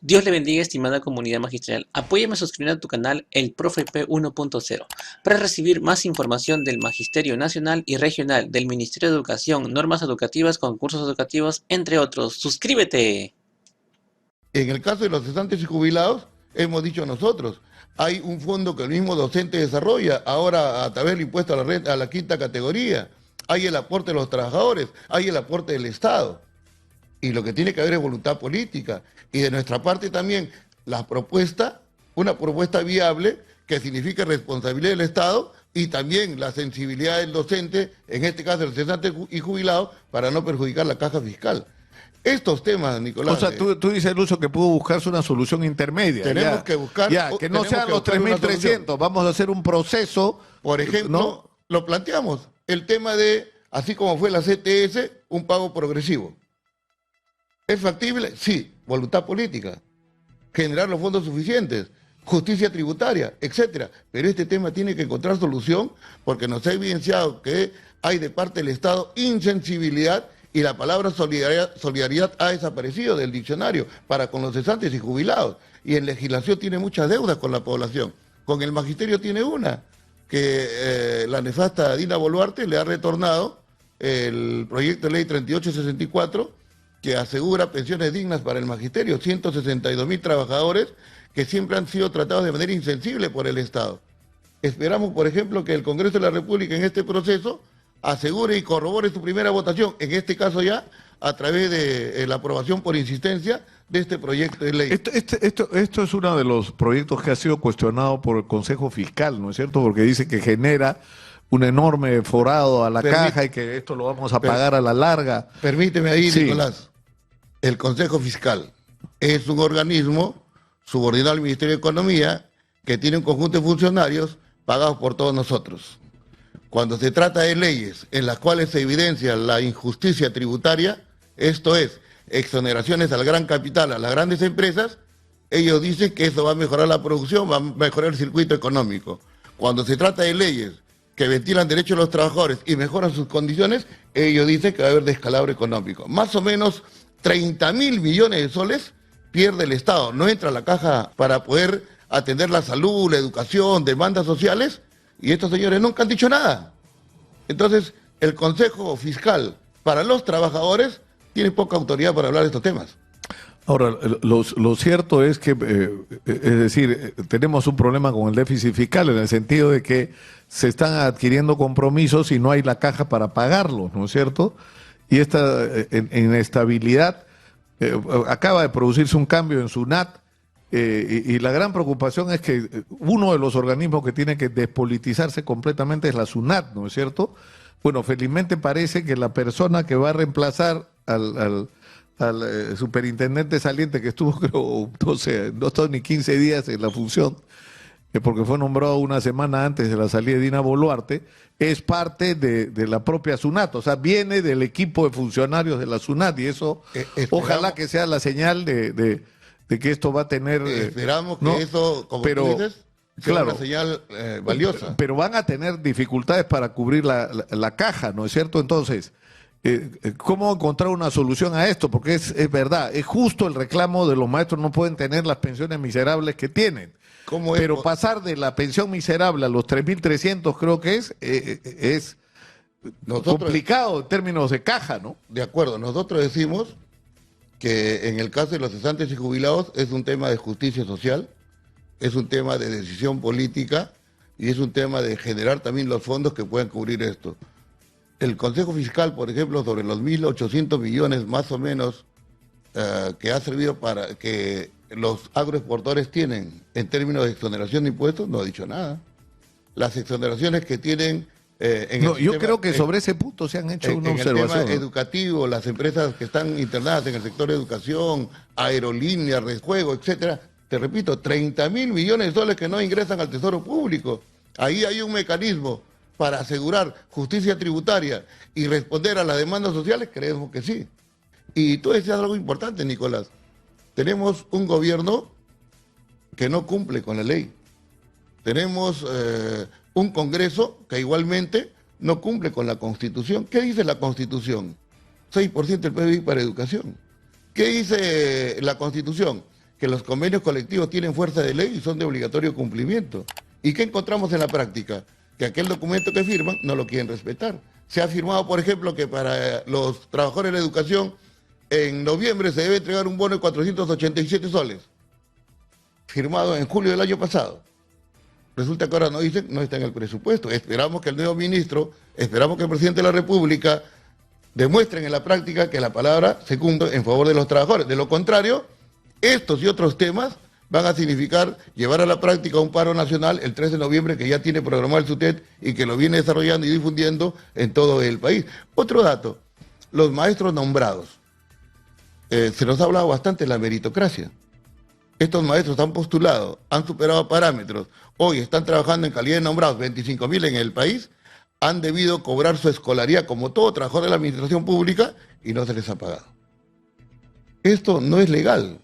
Dios le bendiga, estimada comunidad magistral. Apóyame suscribiendo a tu canal El Profe P 1.0 para recibir más información del Magisterio Nacional y Regional, del Ministerio de Educación, normas educativas, concursos educativos, entre otros. ¡Suscríbete! En el caso de los cesantes y jubilados, hemos dicho nosotros, hay un fondo que el mismo docente desarrolla, ahora a través del impuesto a la renta, a la quinta categoría, hay el aporte de los trabajadores, hay el aporte del Estado. Y lo que tiene que haber es voluntad política. Y de nuestra parte también, la propuesta, una propuesta viable que signifique responsabilidad del Estado y también la sensibilidad del docente, en este caso el cesante y jubilado, para no perjudicar la caja fiscal. Estos temas, O Nicolás, sea, tú dices, Lucho, que pudo buscarse una solución intermedia. tenemos Ya, que buscar, ya, que no tenemos sean que los buscar una 3.300, vamos a hacer un proceso, por ejemplo, ¿no? lo planteamos, el tema de, así como fue la CTS, un pago progresivo. ¿Es factible? Sí, voluntad política, generar los fondos suficientes, justicia tributaria, etcétera. Pero este tema tiene que encontrar solución porque nos ha evidenciado que hay de parte del Estado insensibilidad y la palabra solidaridad ha desaparecido del diccionario para con los cesantes y jubilados. Y en legislación tiene muchas deudas con la población. Con el magisterio tiene una, que la nefasta Dina Boluarte le ha retornado el proyecto de ley 3864, que asegura pensiones dignas para el magisterio, 162.000 trabajadores que siempre han sido tratados de manera insensible por el Estado. Esperamos, por ejemplo, que el Congreso de la República en este proceso asegure y corrobore su primera votación, en este caso ya a través de la aprobación por insistencia de este proyecto de ley. Esto es uno de los proyectos que ha sido cuestionado por el Consejo Fiscal, ¿no es cierto? Porque dice que genera un enorme forado a la caja y que esto lo vamos a pagar a la larga. Permíteme ahí, Sí. Nicolás. El Consejo Fiscal es un organismo subordinado al Ministerio de Economía que tiene un conjunto de funcionarios pagados por todos nosotros. Cuando se trata de leyes en las cuales se evidencia la injusticia tributaria, esto es, exoneraciones al gran capital, a las grandes empresas, ellos dicen que eso va a mejorar la producción, va a mejorar el circuito económico. Cuando se trata de leyes que ventilan derechos de los trabajadores y mejoran sus condiciones, ellos dicen que va a haber descalabro económico. Más o menos 30.000 millones de soles pierde el Estado, no entra a la caja para poder atender la salud, la educación, demandas sociales, y estos señores nunca han dicho nada. Entonces, el Consejo Fiscal para los trabajadores tiene poca autoridad para hablar de estos temas. Ahora, lo cierto es que, es decir, tenemos un problema con el déficit fiscal en el sentido de que se están adquiriendo compromisos y no hay la caja para pagarlos, ¿no es cierto? Y esta inestabilidad acaba de producirse un cambio en SUNAT y la gran preocupación es que uno de los organismos que tiene que despolitizarse completamente es la SUNAT, ¿no es cierto? Bueno, felizmente parece que la persona que va a reemplazar al superintendente saliente que estuvo, creo, no estuvo ni 15 días en la función, porque fue nombrado una semana antes de la salida de Dina Boluarte, es parte de la propia SUNAT, o sea, viene del equipo de funcionarios de la SUNAT y eso ojalá que sea la señal de que esto va a tener... esperamos que ¿no? eso, como pero, tú dices, sea claro, una señal valiosa. Pero van a tener dificultades para cubrir la caja, ¿no es cierto? Entonces, ¿cómo encontrar una solución a esto? Porque es verdad, es justo el reclamo de los maestros, no pueden tener las pensiones miserables que tienen. Pero pasar de la pensión miserable a los 3.300 creo que es complicado en términos de caja, ¿no? De acuerdo, nosotros decimos que en el caso de los cesantes y jubilados es un tema de justicia social, es un tema de decisión política y es un tema de generar también los fondos que puedan cubrir esto. El Consejo Fiscal, por ejemplo, sobre los 1.800 millones más o menos que ha servido para que los agroexportadores tienen en términos de exoneración de impuestos, no ha dicho nada. Las exoneraciones que tienen... yo creo que sobre ese punto se han hecho una observación. En el tema educativo, las empresas que están internadas en el sector de educación, aerolíneas, rejuego, etcétera, te repito, 30.000 millones de soles que no ingresan al Tesoro Público. Ahí hay un mecanismo para asegurar justicia tributaria y responder a las demandas sociales, creemos que sí. Y tú decías algo importante, Nicolás. Tenemos un gobierno que no cumple con la ley. Tenemos un Congreso que igualmente no cumple con la Constitución. ¿Qué dice la Constitución? 6% del PBI para educación. ¿Qué dice la Constitución? que los convenios colectivos tienen fuerza de ley y son de obligatorio cumplimiento. ¿Y qué encontramos en la práctica? Que aquel documento que firman no lo quieren respetar. Se ha firmado, por ejemplo, que para los trabajadores de la educación en noviembre se debe entregar un bono de 487 soles, firmado en julio del año pasado. Resulta que ahora no dicen, no está en el presupuesto. Esperamos que el nuevo ministro, esperamos que el presidente de la República demuestren en la práctica que la palabra se cumple en favor de los trabajadores. De lo contrario, estos y otros temas van a significar llevar a la práctica un paro nacional el 3 de noviembre que ya tiene programado el SUTET y que lo viene desarrollando y difundiendo en todo el país. Otro dato, los maestros nombrados. Se nos ha hablado bastante de la meritocracia. Estos maestros han postulado, han superado parámetros, hoy están trabajando en calidad de nombrados, 25.000 en el país, han debido cobrar su escolaridad como todo trabajador de la administración pública y no se les ha pagado. Esto no es legal,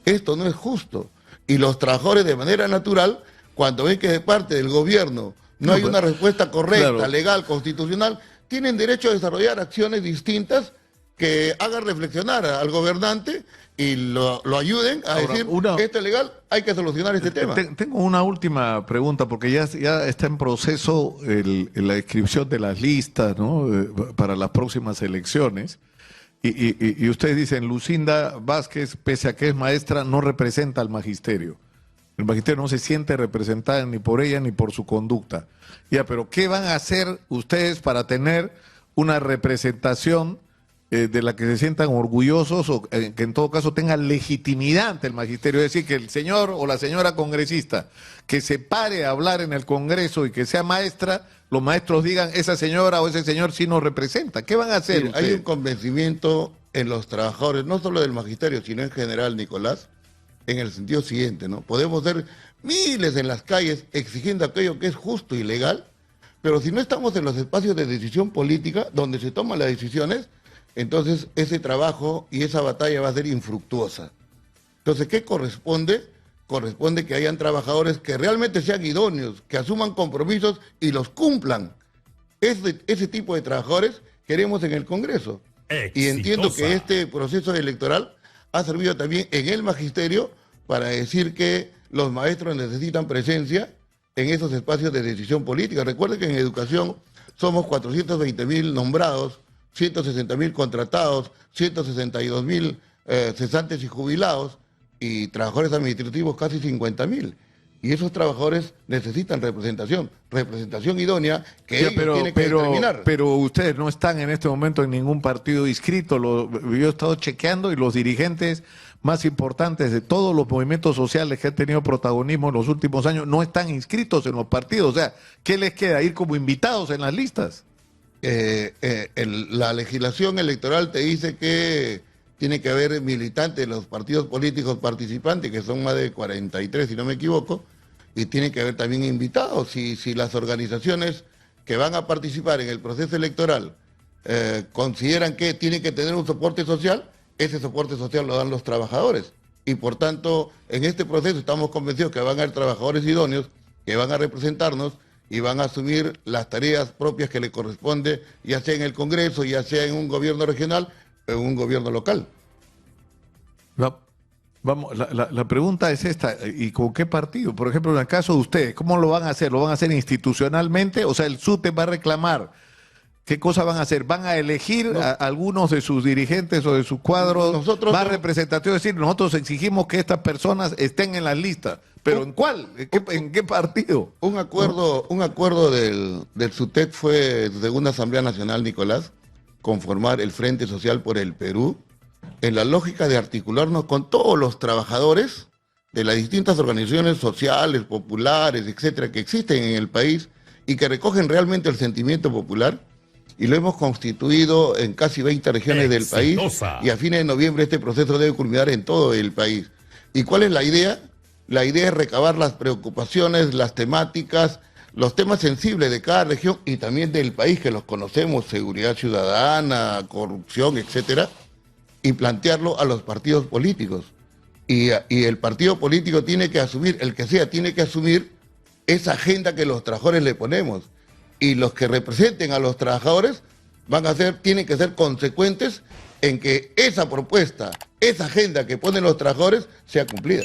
esto no es justo. Y los trabajadores de manera natural, cuando ven que de parte del gobierno no hay una respuesta correcta, claro, legal, constitucional, tienen derecho a desarrollar acciones distintas que hagan reflexionar al gobernante y lo ayuden a decir, esto es legal, hay que solucionar este tema. Tengo una última pregunta, porque ya está en proceso la inscripción de las listas, ¿no? Para las próximas elecciones. Y ustedes dicen, Lucinda Vázquez, pese a que es maestra, no representa al magisterio. El magisterio no se siente representada ni por ella ni por su conducta. Ya, pero ¿qué van a hacer ustedes para tener una representación de la que se sientan orgullosos o que en todo caso tengan legitimidad ante el magisterio? Es decir, que el señor o la señora congresista que se pare a hablar en el Congreso y que sea maestra, los maestros digan, esa señora o ese señor sí nos representa. ¿Qué van a hacer ustedes? Hay un convencimiento en los trabajadores, no solo del magisterio, sino en general, Nicolás, en el sentido siguiente, ¿no? Podemos ser miles en las calles exigiendo aquello que es justo y legal, pero si no estamos en los espacios de decisión política, donde se toman las decisiones, entonces ese trabajo y esa batalla va a ser infructuosa. Entonces, ¿qué corresponde? Corresponde que hayan trabajadores que realmente sean idóneos, que asuman compromisos y los cumplan. Ese tipo de trabajadores queremos en el Congreso. Exitosa. Y entiendo que este proceso electoral ha servido también en el magisterio para decir que los maestros necesitan presencia en esos espacios de decisión política. Recuerden que en educación somos 420.000 nombrados, 160.000 contratados, 162.000 cesantes y jubilados, y trabajadores administrativos casi 50.000. Y esos trabajadores necesitan representación idónea que ellos tienen que determinar. Pero ustedes no están en este momento en ningún partido inscrito. Yo he estado chequeando y los dirigentes más importantes de todos los movimientos sociales que han tenido protagonismo en los últimos años no están inscritos en los partidos. O sea, ¿qué les queda? ¿Ir como invitados en las listas? La legislación electoral te dice que tiene que haber militantes de los partidos políticos participantes, que son más de 43, si no me equivoco, y tiene que haber también invitados. Si las organizaciones que van a participar en el proceso electoral consideran que tienen que tener un soporte social, ese soporte social lo dan los trabajadores. Y por tanto, en este proceso estamos convencidos que van a haber trabajadores idóneos que van a representarnos y van a asumir las tareas propias que le corresponde, ya sea en el Congreso, ya sea en un gobierno regional, en un gobierno local. La pregunta es esta, ¿y con qué partido? Por ejemplo, en el caso de ustedes, ¿cómo lo van a hacer? ¿Lo van a hacer institucionalmente? O sea, el SUTEP va a reclamar. ¿Qué cosa van a hacer? ¿Van a elegir a algunos de sus dirigentes o de sus cuadros más representativos? Es decir, nosotros exigimos que estas personas estén en la lista. ¿Pero en cuál? ¿En qué partido? Un acuerdo del SUTEP fue, según la Asamblea Nacional, Nicolás, conformar el Frente Social por el Perú, en la lógica de articularnos con todos los trabajadores de las distintas organizaciones sociales, populares, etcétera, que existen en el país y que recogen realmente el sentimiento popular, y lo hemos constituido en casi 20 regiones del país, y a fines de noviembre este proceso debe culminar en todo el país. ¿Y cuál es la idea? La idea es recabar las preocupaciones, las temáticas, los temas sensibles de cada región y también del país, que los conocemos, seguridad ciudadana, corrupción, etcétera, y plantearlo a los partidos políticos. Y el partido político tiene que asumir, el que sea, tiene que asumir esa agenda que los trabajadores le ponemos. Y los que representen a los trabajadores tienen que ser consecuentes en que esa propuesta, esa agenda que ponen los trabajadores sea cumplida.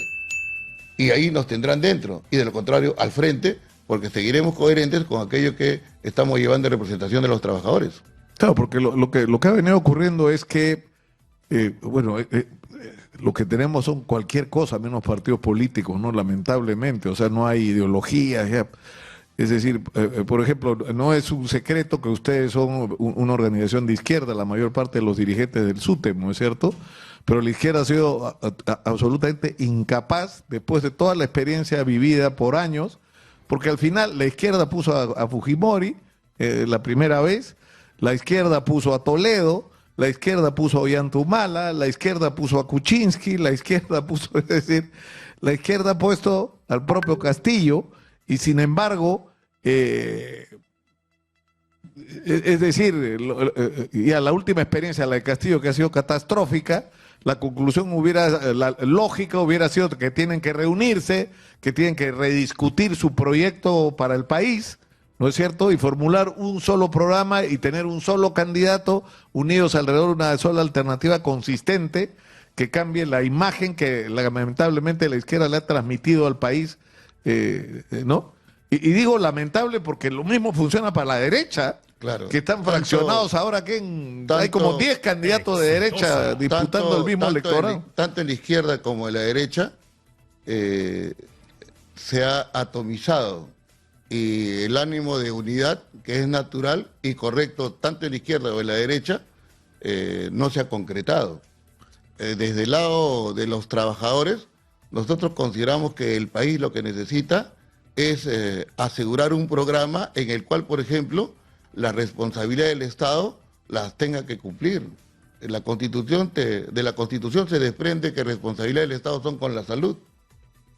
Y ahí nos tendrán dentro, y de lo contrario al frente, porque seguiremos coherentes con aquello que estamos llevando en representación de los trabajadores. Claro, porque lo que ha venido ocurriendo es que, lo que tenemos son cualquier cosa menos partidos políticos, ¿no? Lamentablemente, o sea, no hay ideologías, ya. Es decir, por ejemplo, no es un secreto que ustedes son una organización de izquierda, la mayor parte de los dirigentes del SUTEM, ¿no es cierto? Pero la izquierda ha sido absolutamente incapaz, después de toda la experiencia vivida por años, porque al final la izquierda puso a Fujimori la primera vez, la izquierda puso a Toledo, la izquierda puso a Ollantumala, la izquierda puso a Kuczynski, la izquierda puso, es decir, la izquierda ha puesto al propio Castillo, y sin embargo, es decir, y a la última experiencia, la de Castillo, que ha sido catastrófica, la conclusión la lógica hubiera sido que tienen que reunirse, que tienen que rediscutir su proyecto para el país, ¿no es cierto? Y formular un solo programa y tener un solo candidato unidos alrededor de una sola alternativa consistente que cambie la imagen que lamentablemente la izquierda le ha transmitido al país, ¿no? Y digo lamentable porque lo mismo funciona para la derecha, Claro. que están fraccionados ahora que hay como 10 candidatos de derecha disputando el mismo electorado. Tanto en la izquierda como en la derecha se ha atomizado, y el ánimo de unidad, que es natural y correcto tanto en la izquierda o en la derecha, no se ha concretado. Desde el lado de los trabajadores, nosotros consideramos que el país lo que necesita es asegurar un programa en el cual, por ejemplo, la responsabilidad del Estado las tenga que cumplir. De la Constitución se desprende que responsabilidad del Estado son con la salud,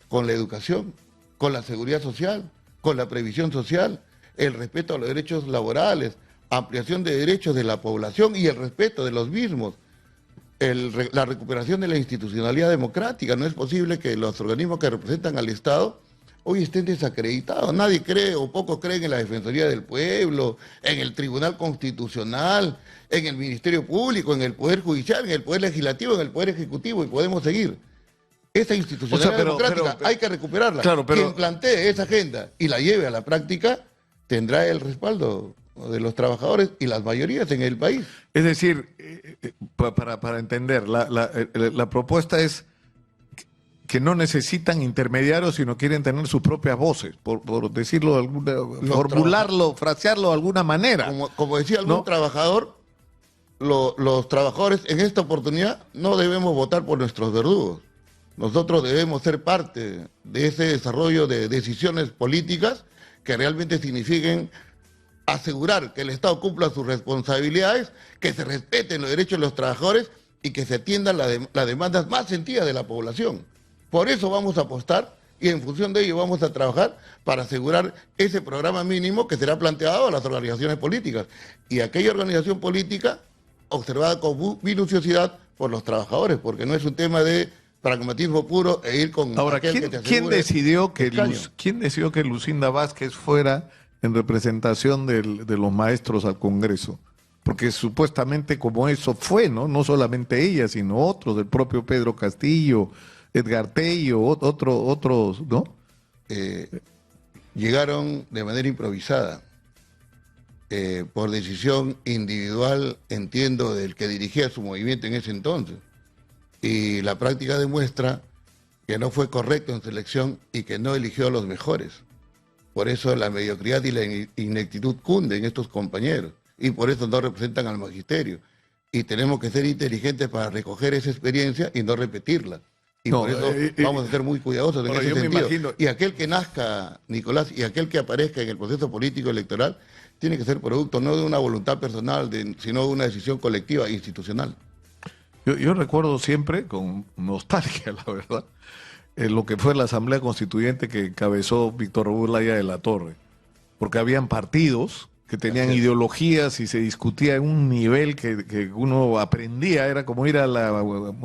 con la educación, con la seguridad social, con la previsión social, el respeto a los derechos laborales, ampliación de derechos de la población y el respeto de los mismos. La recuperación de la institucionalidad democrática. No es posible que los organismos que representan al Estado hoy estén desacreditados. Nadie cree o pocos creen en la Defensoría del Pueblo, en el Tribunal Constitucional, en el Ministerio Público, en el Poder Judicial, en el Poder Legislativo, en el Poder Ejecutivo, y podemos seguir. Esa institucionalidad democrática hay que recuperarla. Claro, Quien plantee esa agenda y la lleve a la práctica tendrá el respaldo de los trabajadores y las mayorías en el país. Es decir, para entender, la propuesta es que no necesitan intermediarios, sino quieren tener sus propias voces, por decirlo de alguna, formularlo, frasearlo de alguna manera. Como decía algún trabajador, los trabajadores en esta oportunidad no debemos votar por nuestros verdugos. Nosotros debemos ser parte de ese desarrollo de decisiones políticas que realmente signifiquen asegurar que el Estado cumpla sus responsabilidades, que se respeten los derechos de los trabajadores y que se atiendan las demandas más sentidas de la población. Por eso vamos a apostar y en función de ello vamos a trabajar para asegurar ese programa mínimo que será planteado a las organizaciones políticas. Y aquella organización política observada con minuciosidad por los trabajadores, porque no es un tema de pragmatismo puro e ir con Ahora, aquel que te ¿quién asegure decidió que escaño? ¿quién decidió que Lucinda Vázquez fuera en representación de los maestros al Congreso? Porque supuestamente como eso fue, ¿no? No solamente ella, sino otros, el propio Pedro Castillo, Edgar Tello, otros, ¿no? Llegaron de manera improvisada, por decisión individual, entiendo, del que dirigía su movimiento en ese entonces. Y la práctica demuestra que no fue correcto en su elección y que no eligió a los mejores. Por eso la mediocridad y la ineptitud cunden estos compañeros, y por eso no representan al magisterio. Y tenemos que ser inteligentes para recoger esa experiencia y no repetirla. Y por eso vamos a ser muy cuidadosos en ese sentido. Y aquel que nazca, Nicolás, y aquel que aparezca en el proceso político electoral, tiene que ser producto no de una voluntad personal, sino de una decisión colectiva e institucional. Yo recuerdo siempre, con nostalgia, la verdad, lo que fue la Asamblea Constituyente que encabezó Víctor Hugo Olaya de la Torre, porque habían partidos que tenían ideologías y se discutía en un nivel que uno aprendía, era como ir a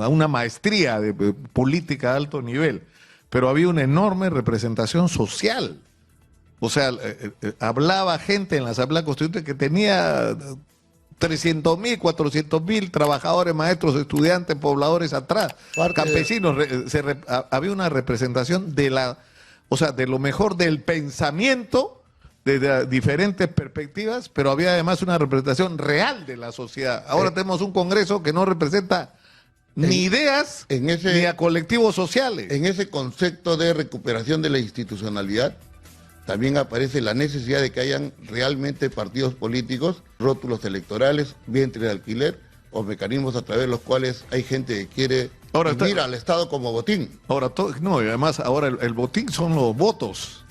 una maestría de política a alto nivel, pero había una enorme representación social. O sea, hablaba gente en la Asamblea Constituyente que tenía 300.000, 400.000 trabajadores, maestros, estudiantes, pobladores atrás, campesinos. Había una representación de de lo mejor del pensamiento, de diferentes perspectivas, pero había además una representación real de la sociedad. Ahora tenemos un Congreso que no representa ni ideas ni a colectivos sociales. En ese concepto de recuperación de la institucionalidad, también aparece la necesidad de que hayan realmente partidos políticos, rótulos electorales, vientre de alquiler o mecanismos a través de los cuales hay gente que quiere vivir al Estado como botín. Ahora, no, y además ahora el botín son los votos.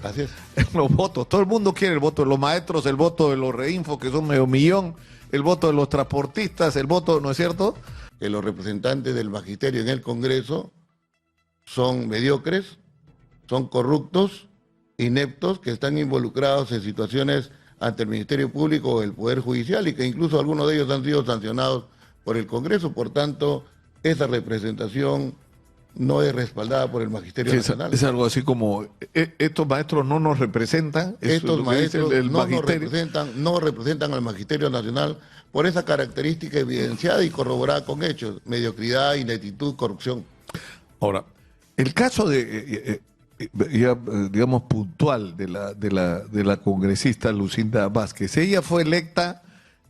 Así es. Los votos. Todo el mundo quiere el voto de los maestros, el voto de los reinfos, que son 500.000, el voto de los transportistas, el voto, ¿no es cierto? Que los representantes del magisterio en el Congreso son mediocres, son corruptos, ineptos, que están involucrados en situaciones ante el Ministerio Público o el Poder Judicial y que incluso algunos de ellos han sido sancionados por el Congreso. Por tanto, esa representación no es respaldada por el Magisterio Nacional. Es algo así como, estos maestros no nos representan. Estos maestros no representan al Magisterio Nacional por esa característica evidenciada y corroborada con hechos: mediocridad, ineptitud, corrupción. Ahora, el caso digamos puntual de la congresista Lucinda Vázquez, ella fue electa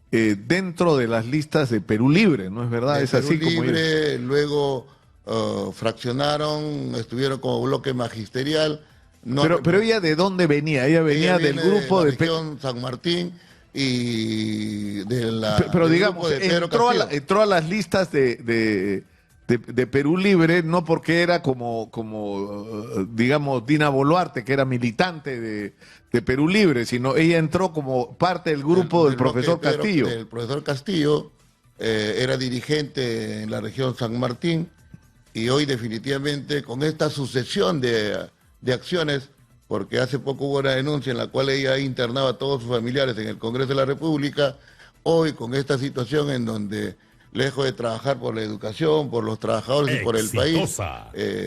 dentro de las listas de Perú Libre, ¿no es verdad? Es así Perú como Libre, luego fraccionaron, estuvieron como bloque magisterial. Pero ella, ¿de dónde venía? Ella venía del grupo de la región San Martín y de la pero digamos, de Pedro entró a las listas de Perú Libre, no porque era como digamos, Dina Boluarte, que era militante de Perú Libre, sino ella entró como parte del grupo del profesor Castillo. El profesor Castillo era dirigente en la región San Martín y hoy definitivamente con esta sucesión de acciones, porque hace poco hubo una denuncia en la cual ella internaba a todos sus familiares en el Congreso de la República, hoy con esta situación en donde, lejos de trabajar por la educación, por los trabajadores y por el país,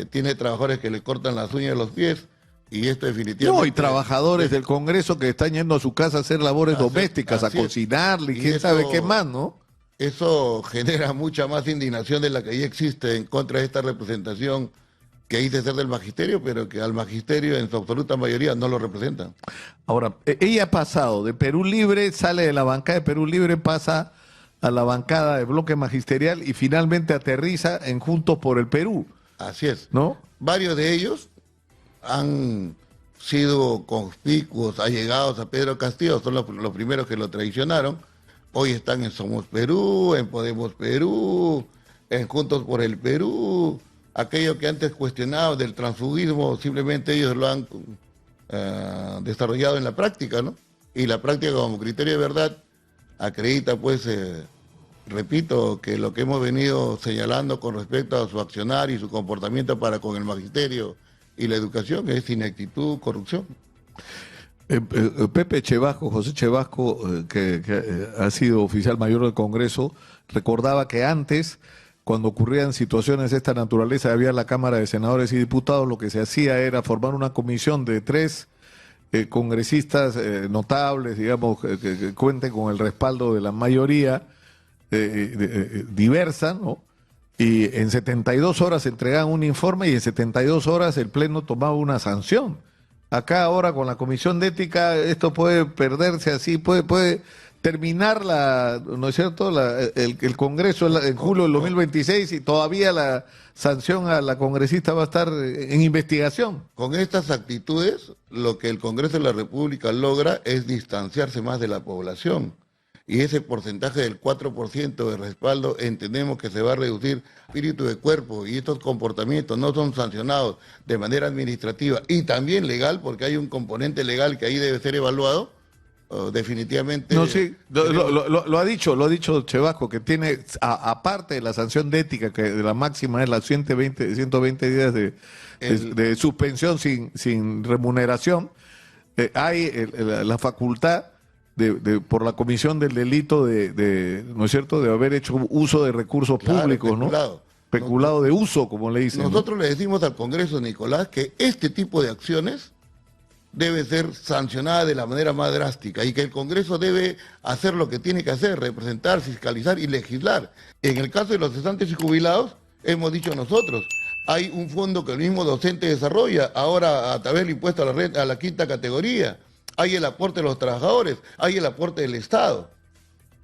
tiene trabajadores que le cortan las uñas de los pies, y esto definitivamente... No, y trabajadores del Congreso que están yendo a su casa a hacer labores domésticas, a cocinarle y quién sabe qué más, ¿no? Eso genera mucha más indignación de la que ya existe en contra de esta representación que dice ser del magisterio, pero que al magisterio en su absoluta mayoría no lo representan. Ahora, ella ha pasado de Perú Libre, sale de la bancada de Perú Libre, pasa a la bancada de Bloque Magisterial y finalmente aterriza en Juntos por el Perú. Así es. ¿No? Varios de ellos han sido conspicuos, allegados a Pedro Castillo, son los primeros que lo traicionaron. Hoy están en Somos Perú, en Podemos Perú, en Juntos por el Perú. Aquello que antes cuestionaban del transfugismo, simplemente ellos lo han desarrollado en la práctica, ¿no? Y la práctica como criterio de verdad acredita, pues, repito, que lo que hemos venido señalando con respecto a su accionar y su comportamiento para con el magisterio y la educación es ineptitud, corrupción. Pepe Chevasco, José Chevasco, que ha sido oficial mayor del Congreso, recordaba que antes, cuando ocurrían situaciones de esta naturaleza, había la Cámara de Senadores y Diputados, lo que se hacía era formar una comisión de 3 congresistas notables, digamos, que cuenten con el respaldo de la mayoría diversa, ¿no? Y en 72 horas entregaban un informe y en 72 horas el Pleno tomaba una sanción. Acá ahora con la Comisión de Ética esto puede perderse así, puede terminar ¿no es cierto?, el Congreso en julio del 2026 y todavía la sanción a la congresista va a estar en investigación. Con estas actitudes, lo que el Congreso de la República logra es distanciarse más de la población. Y ese porcentaje del 4% de respaldo entendemos que se va a reducir. Espíritu de cuerpo y estos comportamientos no son sancionados de manera administrativa y también legal, porque hay un componente legal que ahí debe ser evaluado, definitivamente... No, sí, lo ha dicho Chevasco, que tiene, aparte de la sanción de ética, que de la máxima es las 120 días de suspensión sin remuneración, hay la facultad por la comisión del delito ¿no es cierto?, de haber hecho uso de recursos públicos, peculado, ¿no? Peculado de uso, como le dicen. Nosotros le decimos al Congreso, Nicolás, que este tipo de acciones debe ser sancionada de la manera más drástica y que el Congreso debe hacer lo que tiene que hacer, representar, fiscalizar y legislar. En el caso de los cesantes y jubilados, hemos dicho nosotros, hay un fondo que el mismo docente desarrolla, ahora a través del impuesto a la renta, a la quinta categoría, hay el aporte de los trabajadores, hay el aporte del Estado.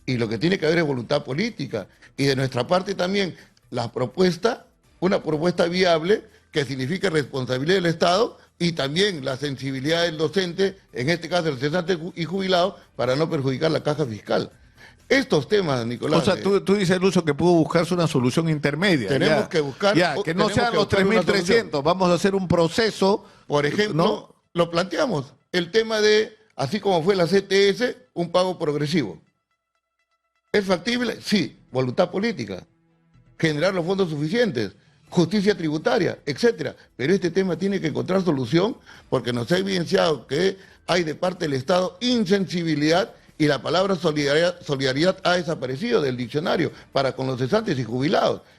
Y lo que tiene que haber es voluntad política. Y de nuestra parte también, la propuesta, una propuesta viable que signifique responsabilidad del Estado y también la sensibilidad del docente, en este caso el cesante y jubilado, para no perjudicar la caja fiscal. Estos temas, Nicolás... O sea, tú dices, Lucho, que pudo buscarse una solución intermedia. Tenemos que buscar... que no sean los 3.300, vamos a hacer un proceso... Por ejemplo, ¿no? Lo planteamos, el tema de, así como fue la CTS, un pago progresivo. ¿Es factible? Sí, voluntad política, generar los fondos suficientes, justicia tributaria, etcétera. Pero este tema tiene que encontrar solución porque nos ha evidenciado que hay de parte del Estado insensibilidad y la palabra solidaridad ha desaparecido del diccionario para con los cesantes y jubilados.